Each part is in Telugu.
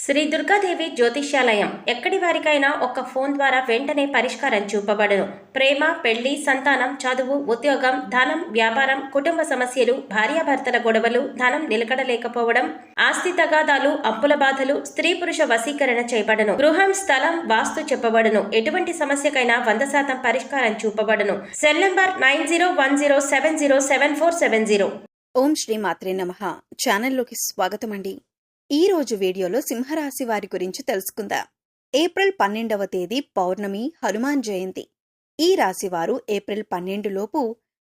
శ్రీ దుర్గాదేవి జ్యోతిష్యాలయం ఎక్కడి వారికైనా ఒక్క ఫోన్ ద్వారా వెంటనే పరిష్కారం చూపబడును. ప్రేమ, పెళ్లి, సంతానం, చదువు, ఉద్యోగం, ధనం, వ్యాపారం, కుటుంబ సమస్యలు, భార్యాభర్తల గొడవలు, ధనం నిలకడలేకపోవడం, ఆస్తి తగాదాలు, అప్పుల బాధలు, స్త్రీ పురుష వశీకరణ చేయబడును. గృహం, స్థలం, వాస్తు చెప్పబడును. ఎటువంటి సమస్యకైనా 100% పరిష్కారం చూపబడును. Cell number 9010707470. ఓం శ్రీ మాత్రే నమః. ఛానల్లోకి స్వాగతం అండి. ఈ రోజు వీడియోలో సింహరాశి వారి గురించి తెలుసుకుందాం. ఏప్రిల్ 12వ తేదీ పౌర్ణమి, హనుమాన్ జయంతి. ఈ రాశివారు ఏప్రిల్ 12 లోపు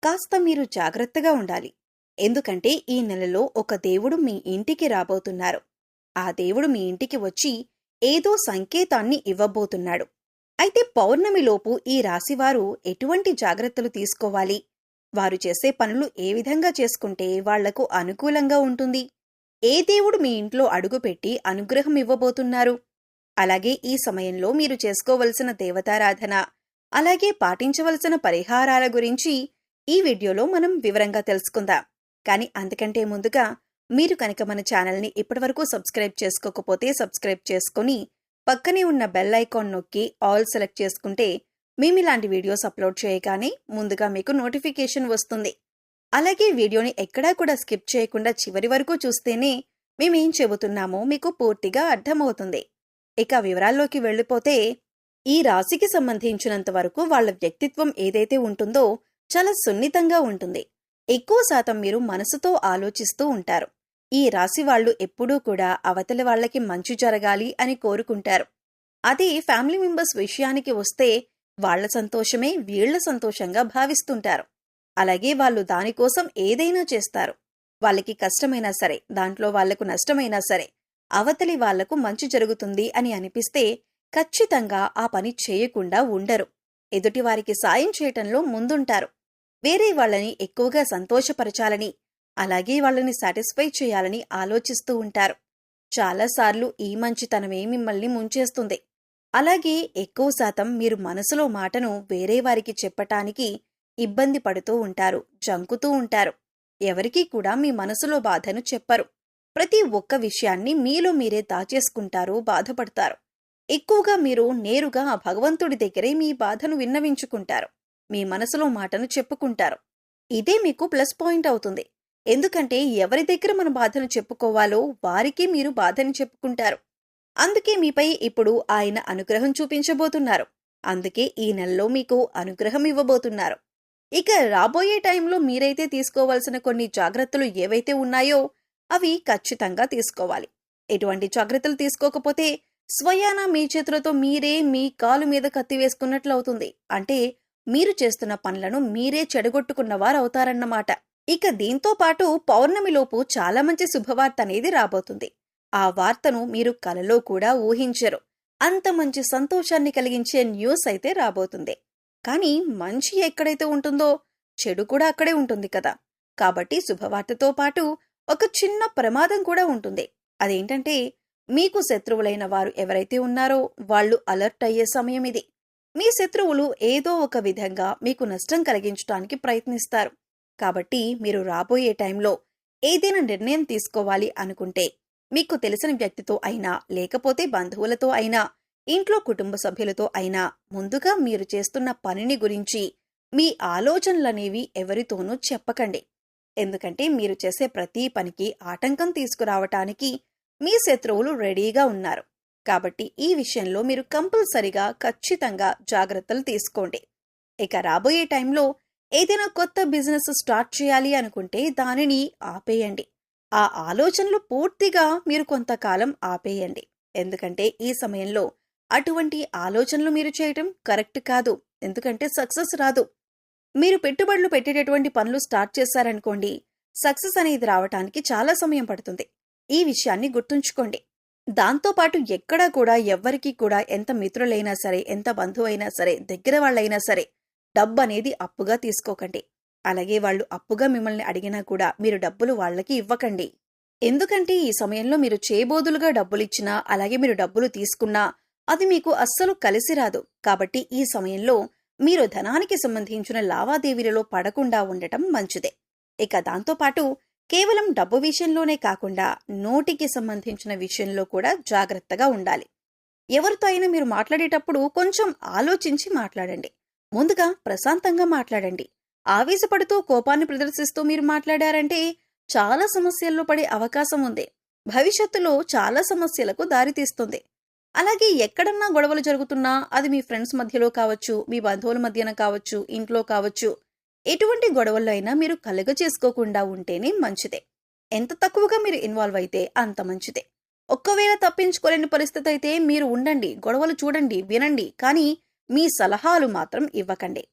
కాస్త మీరు జాగ్రత్తగా ఉండాలి. ఎందుకంటే ఈ నెలలో ఒక దేవుడు మీ ఇంటికి రాబోతున్నారు. ఆ దేవుడు మీ ఇంటికి వచ్చి ఏదో సంకేతాన్ని ఇవ్వబోతున్నాడు. అయితే పౌర్ణమిలోపు ఈ రాశివారు ఎటువంటి జాగ్రత్తలు తీసుకోవాలి, వారు చేసే పనులు ఏ విధంగా చేసుకుంటే వాళ్లకు అనుకూలంగా ఉంటుంది, ఏ దేవుడు మీ ఇంట్లో అడుగుపెట్టి అనుగ్రహం ఇవ్వబోతున్నారు, అలాగే ఈ సమయంలో మీరు చేసుకోవలసిన దేవతారాధన, అలాగే పాటించవలసిన పరిహారాల గురించి ఈ వీడియోలో మనం వివరంగా తెలుసుకుందాం. కానీ అంతకంటే ముందుగా మీరు కనుక మన ఛానల్ని ఇప్పటివరకు సబ్స్క్రైబ్ చేసుకోకపోతే సబ్స్క్రైబ్ చేసుకుని పక్కనే ఉన్న బెల్ ఐకాన్ నొక్కి ఆల్ సెలెక్ట్ చేసుకుంటే మేమిలాంటి వీడియోస్ అప్లోడ్ చేయగానే ముందుగా మీకు నోటిఫికేషన్ వస్తుంది. అలాగే వీడియోని ఎక్కడా కూడా స్కిప్ చేయకుండా చివరి వరకు చూస్తేనే మేమేం చెబుతున్నామో మీకు పూర్తిగా అర్థమవుతుంది. ఇక వివరాల్లోకి వెళ్ళిపోతే, ఈ రాశికి సంబంధించినంత వరకు వాళ్ల వ్యక్తిత్వం ఏదైతే ఉంటుందో చాలా సున్నితంగా ఉంటుంది. ఎక్కువ శాతం మీరు మనసుతో ఆలోచిస్తూ ఉంటారు. ఈ రాశి వాళ్లు ఎప్పుడూ కూడా అవతలి వాళ్లకి మంచి జరగాలి అని కోరుకుంటారు. అదే ఫ్యామిలీ మెంబర్స్ విషయానికి వస్తే వాళ్ల సంతోషమే వీళ్ల సంతోషంగా భావిస్తుంటారు. అలాగే వాళ్ళు దానికోసం ఏదైనా చేస్తారు. వాళ్ళకి కష్టమైనా సరే, దాంట్లో వాళ్లకు నష్టమైనా సరే, అవతలి వాళ్లకు మంచి జరుగుతుంది అని అనిపిస్తే ఖచ్చితంగా ఆ పని చేయకుండా ఉండరు. ఎదుటివారికి సాయం చేయటంలో ముందుంటారు. వేరే వాళ్లని ఎక్కువగా సంతోషపరచాలని, అలాగే వాళ్ళని సాటిస్ఫై చేయాలని ఆలోచిస్తూ ఉంటారు. చాలాసార్లు ఈ మంచితనమే మిమ్మల్ని ముంచేస్తుంది. అలాగే ఎక్కువ శాతం మీరు మనసులో మాటను వేరే వారికి చెప్పటానికి ఇబ్బంది పడుతూ ఉంటారు, జంకుతూ ఉంటారు. ఎవరికీ కూడా మీ మనసులో బాధను చెప్పరు. ప్రతి ఒక్క విషయాన్ని మీలో మీరే దాచేసుకుంటారు, బాధపడతారు. ఎక్కువగా మీరు నేరుగా ఆ భగవంతుడి దగ్గరే మీ బాధను విన్నవించుకుంటారు, మీ మనసులో మాటను చెప్పుకుంటారు. ఇదే మీకు ప్లస్ పాయింట్ అవుతుంది. ఎందుకంటే ఎవరి దగ్గర మన బాధను చెప్పుకోవాలో వారికి మీరు బాధని చెప్పుకుంటారు. అందుకే మీపై ఇప్పుడు ఆయన అనుగ్రహం చూపించబోతున్నారు. అందుకే ఈ నెలలో మీకు అనుగ్రహం ఇవ్వబోతున్నారు. ఇక రాబోయే టైంలో మీరైతే తీసుకోవాల్సిన కొన్ని జాగ్రత్తలు ఏవైతే ఉన్నాయో అవి ఖచ్చితంగా తీసుకోవాలి. ఎటువంటి జాగ్రత్తలు తీసుకోకపోతే స్వయాన మీ చేతులతో మీరే మీ కాలు మీద కత్తి వేసుకున్నట్లు అవుతుంది. అంటే మీరు చేస్తున్న పనులను మీరే చెడగొట్టుకున్నవారవుతారన్నమాట. ఇక దీంతో పాటు పౌర్ణమిలోపు చాలా మంచి శుభవార్త అనేది రాబోతుంది. ఆ వార్తను మీరు కలలో కూడా ఊహించరు. అంత మంచి సంతోషాన్ని కలిగించే న్యూస్ అయితే రాబోతుంది. కానీ మంచి ఎక్కడైతే ఉంటుందో చెడు కూడా అక్కడే ఉంటుంది కదా. కాబట్టి శుభవార్తతో పాటు ఒక చిన్న ప్రమాదం కూడా ఉంటుంది. అదేంటంటే, మీకు శత్రువులైన వారు ఎవరైతే ఉన్నారో వాళ్ళు అలర్ట్ అయ్యే సమయం ఇది. మీ శత్రువులు ఏదో ఒక విధంగా మీకు నష్టం కలిగించడానికి ప్రయత్నిస్తారు. కాబట్టి మీరు రాబోయే టైంలో ఏదైనా నిర్ణయం తీసుకోవాలి అనుకుంటే మీకు తెలిసిన వ్యక్తితో అయినా, లేకపోతే బంధువులతో అయినా, ఇంట్లో కుటుంబ సభ్యులతో అయినా ముందుగా మీరు చేస్తున్న పనిని గురించి మీ ఆలోచనలనేవి ఎవరితోనూ చెప్పకండి. ఎందుకంటే మీరు చేసే ప్రతి పనికి ఆటంకం తీసుకురావటానికి మీ శత్రువులు రెడీగా ఉన్నారు. కాబట్టి ఈ విషయంలో మీరు కంపల్సరిగా ఖచ్చితంగా జాగ్రత్తలు తీసుకోండి. ఇక రాబోయే టైంలో ఏదైనా కొత్త బిజినెస్ స్టార్ట్ చేయాలి అనుకుంటే దానిని ఆపేయండి. ఆ ఆలోచనలు పూర్తిగా మీరు కొంతకాలం ఆపేయండి. ఎందుకంటే ఈ సమయంలో అటువంటి ఆలోచనలు మీరు చేయటం కరెక్ట్ కాదు. ఎందుకంటే సక్సెస్ రాదు. మీరు పెట్టుబడులు పెట్టేటటువంటి పనులు స్టార్ట్ చేశారనుకోండి, సక్సెస్ అనేది రావటానికి చాలా సమయం పడుతుంది. ఈ విషయాన్ని గుర్తుంచుకోండి. దాంతోపాటు ఎక్కడా కూడా ఎవ్వరికీ కూడా ఎంత మిత్రులైనా సరే, ఎంత బంధువైనా సరే, దగ్గర వాళ్ళైనా సరే డబ్బనేది అప్పుగా తీసుకోకండి. అలాగే వాళ్ళు అప్పుగా మిమ్మల్ని అడిగినా కూడా మీరు డబ్బులు వాళ్ళకి ఇవ్వకండి. ఎందుకంటే ఈ సమయంలో మీరు చేబోదులుగా డబ్బులిచ్చినా, అలాగే మీరు డబ్బులు తీసుకున్నా అది మీకు అస్సలు కలిసి రాదు. కాబట్టి ఈ సమయంలో మీరు ధనానికి సంబంధించిన లావాదేవీలలో పడకుండా ఉండటం మంచిదే. ఇక దాంతోపాటు కేవలం డబ్బు విషయంలోనే కాకుండా నోటికి సంబంధించిన విషయంలో కూడా జాగ్రత్తగా ఉండాలి. ఎవరితో అయినా మీరు మాట్లాడేటప్పుడు కొంచెం ఆలోచించి మాట్లాడండి. ముందుగా ప్రశాంతంగా మాట్లాడండి. ఆవేశపడుతూ కోపాన్ని ప్రదర్శిస్తూ మీరు మాట్లాడారంటే చాలా సమస్యల్లో పడే అవకాశం ఉంది. భవిష్యత్తులో చాలా సమస్యలకు దారితీస్తుంది. అలాగే ఎక్కడన్నా గొడవలు జరుగుతున్నా అది మీ ఫ్రెండ్స్ మధ్యలో కావచ్చు, మీ బంధువుల మధ్యన కావచ్చు, ఇంట్లో కావచ్చు, ఎటువంటి గొడవల్లో అయినా మీరు కలుగ చేసుకోకుండా ఉంటేనే మంచిదే. ఎంత తక్కువగా మీరు ఇన్వాల్వ్ అయితే అంత మంచిదే. ఒక్కవేళ తప్పించుకోలేని పరిస్థితి అయితే మీరు ఉండండి, గొడవలు చూడండి, వినండి, కానీ మీ సలహాలు మాత్రం ఇవ్వకండి.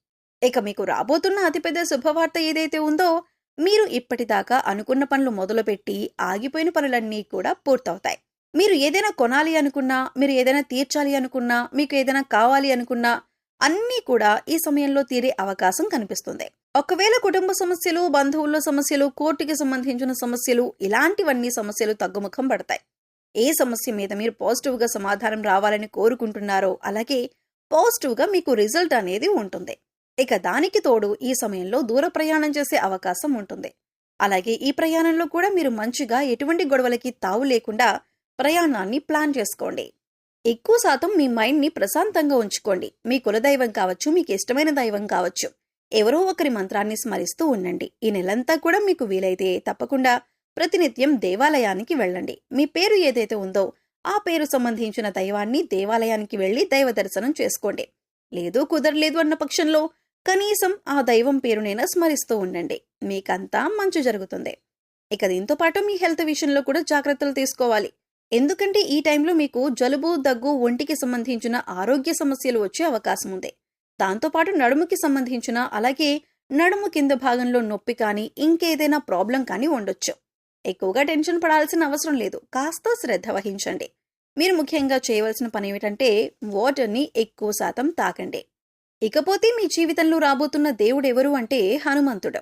ఇక మీకు రాబోతున్న అతిపెద్ద శుభవార్త ఏదైతే ఉందో, మీరు ఇప్పటిదాకా అనుకున్న పనులు మొదలుపెట్టి ఆగిపోయిన పనులన్నీ కూడా పూర్తవుతాయి. మీరు ఏదైనా కొనాలి అనుకున్నా, మీరు ఏదైనా తీర్చాలి అనుకున్నా, మీకు ఏదైనా కావాలి అనుకున్నా అన్నీ కూడా ఈ సమయంలో తీరే అవకాశం కనిపిస్తుంది. ఒకవేళ కుటుంబ సమస్యలు, బంధువుల్లో సమస్యలు, కోర్టుకి సంబంధించిన సమస్యలు, ఇలాంటివన్నీ సమస్యలు తగ్గుముఖం పడతాయి. ఏ సమస్య మీద మీరు పాజిటివ్గా సమాధానం రావాలని కోరుకుంటున్నారో అలాగే పాజిటివ్గా మీకు రిజల్ట్ అనేది ఉంటుంది. ఇక దానికి తోడు ఈ సమయంలో దూర ప్రయాణం చేసే అవకాశం ఉంటుంది. అలాగే ఈ ప్రయాణంలో కూడా మీరు మంచిగా ఎటువంటి గొడవలకి తావు లేకుండా ప్రయాణాన్ని ప్లాన్ చేసుకోండి. ఎక్కువ శాతం మీ మైండ్ని ప్రశాంతంగా ఉంచుకోండి. మీ కులదైవం కావచ్చు, మీకు ఇష్టమైన దైవం కావచ్చు, ఎవరో ఒకరి మంత్రాన్ని స్మరిస్తూ ఉండండి. ఈ నెలంతా కూడా మీకు వీలైతే తప్పకుండా ప్రతినిత్యం దేవాలయానికి వెళ్ళండి. మీ పేరు ఏదైతే ఉందో ఆ పేరు సంబంధించిన దైవాన్ని దేవాలయానికి వెళ్లి దైవ దర్శనం చేసుకోండి. లేదు కుదరలేదు అన్న పక్షంలో కనీసం ఆ దైవం పేరునైనా స్మరిస్తూ ఉండండి. మీకంతా మంచి జరుగుతుంది. ఇక దీంతో పాటు మీ హెల్త్ విషయంలో కూడా జాగ్రత్తలు తీసుకోవాలి. ఎందుకంటే ఈ టైంలో మీకు జలుబు, దగ్గు, ఒంటికి సంబంధించిన ఆరోగ్య సమస్యలు వచ్చే అవకాశం ఉంది. దాంతోపాటు నడుముకి సంబంధించిన అలాగే నడుము కింద భాగంలో నొప్పి కానీ ఇంకేదైనా ప్రాబ్లం కానీ ఉండొచ్చు. ఎక్కువగా టెన్షన్ పడాల్సిన అవసరం లేదు. కాస్త శ్రద్ధ వహించండి. మీరు ముఖ్యంగా చేయవలసిన పని ఏమిటంటే వాటర్ని ఎక్కువ శాతం తాకండి. ఇకపోతే మీ జీవితంలో రాబోతున్న దేవుడు ఎవరు అంటే హనుమంతుడు.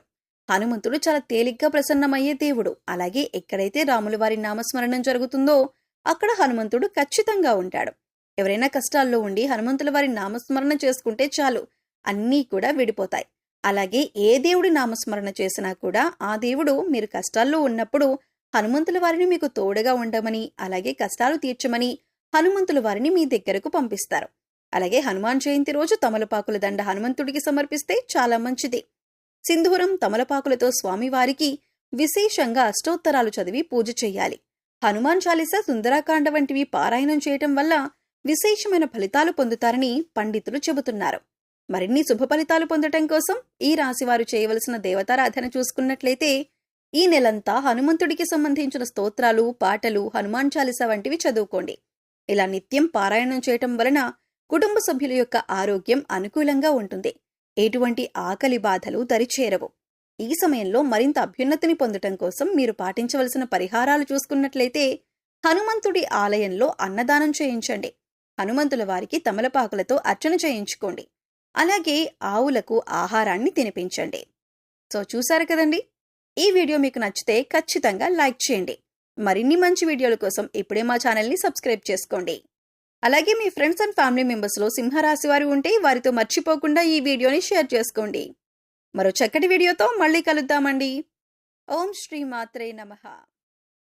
హనుమంతుడు చాలా తేలిగ్గా ప్రసన్నమయ్యే దేవుడు. అలాగే ఎక్కడైతే రాముల వారి నామస్మరణం జరుగుతుందో అక్కడ హనుమంతుడు ఖచ్చితంగా ఉంటాడు. ఎవరైనా కష్టాల్లో ఉండి హనుమంతుల వారి నామస్మరణ చేసుకుంటే చాలు, అన్నీ కూడా విడిపోతాయి. అలాగే ఏ దేవుడి నామస్మరణ చేసినా కూడా ఆ దేవుడు మీరు కష్టాల్లో ఉన్నప్పుడు హనుమంతుల వారిని మీకు తోడుగా ఉండమని, అలాగే కష్టాలు తీర్చమని హనుమంతుల వారిని మీ దగ్గరకు పంపిస్తారు. అలాగే హనుమాన్ జయంతి రోజు తమలపాకుల దండ హనుమంతుడికి సమర్పిస్తే చాలా మంచిది. సింధూరం, తమలపాకులతో స్వామివారికి విశేషంగా అష్టోత్తరాలు చదివి పూజ చెయ్యాలి. హనుమాన్ చాలీస, సుందరాకాండ వంటివి పారాయణం చేయటం వల్ల విశేషమైన ఫలితాలు పొందుతారని పండితులు చెబుతున్నారు. మరిన్ని శుభ ఫలితాలు పొందటం కోసం ఈ రాశివారు చేయవలసిన దేవతారాధన చూసుకున్నట్లయితే ఈ నెలంతా హనుమంతుడికి సంబంధించిన స్తోత్రాలు, పాటలు, హనుమాన్ చాలీస వంటివి చదువుకోండి. ఇలా నిత్యం పారాయణం చేయటం వలన కుటుంబ సభ్యుల యొక్క ఆరోగ్యం అనుకూలంగా ఉంటుంది. ఎటువంటి ఆకలి బాధలు దరిచేరవు. ఈ సమయంలో మరింత అభ్యున్నతిని పొందటం కోసం మీరు పాటించవలసిన పరిహారాలు చూసుకున్నట్లయితే హనుమంతుడి ఆలయంలో అన్నదానం చేయించండి. హనుమంతుల వారికి తమలపాకులతో అర్చన చేయించుకోండి. అలాగే ఆవులకు ఆహారాన్ని తినిపించండి. సో చూశారు కదండి, ఈ వీడియో మీకు నచ్చితే ఖచ్చితంగా లైక్ చేయండి. మరిన్ని మంచి వీడియోల కోసం ఇప్పుడే మా ఛానల్ని సబ్స్క్రైబ్ చేసుకోండి. అలాగే మీ ఫ్రెండ్స్ అండ్ ఫ్యామిలీ మెంబర్స్లో సింహరాశి వారు ఉంటే వారితో మర్చిపోకుండా ఈ వీడియోని షేర్ చేసుకోండి. మరో చక్కటి వీడియోతో మళ్ళీ కలుద్దామండి. ఓం శ్రీ మాత్రే నమః.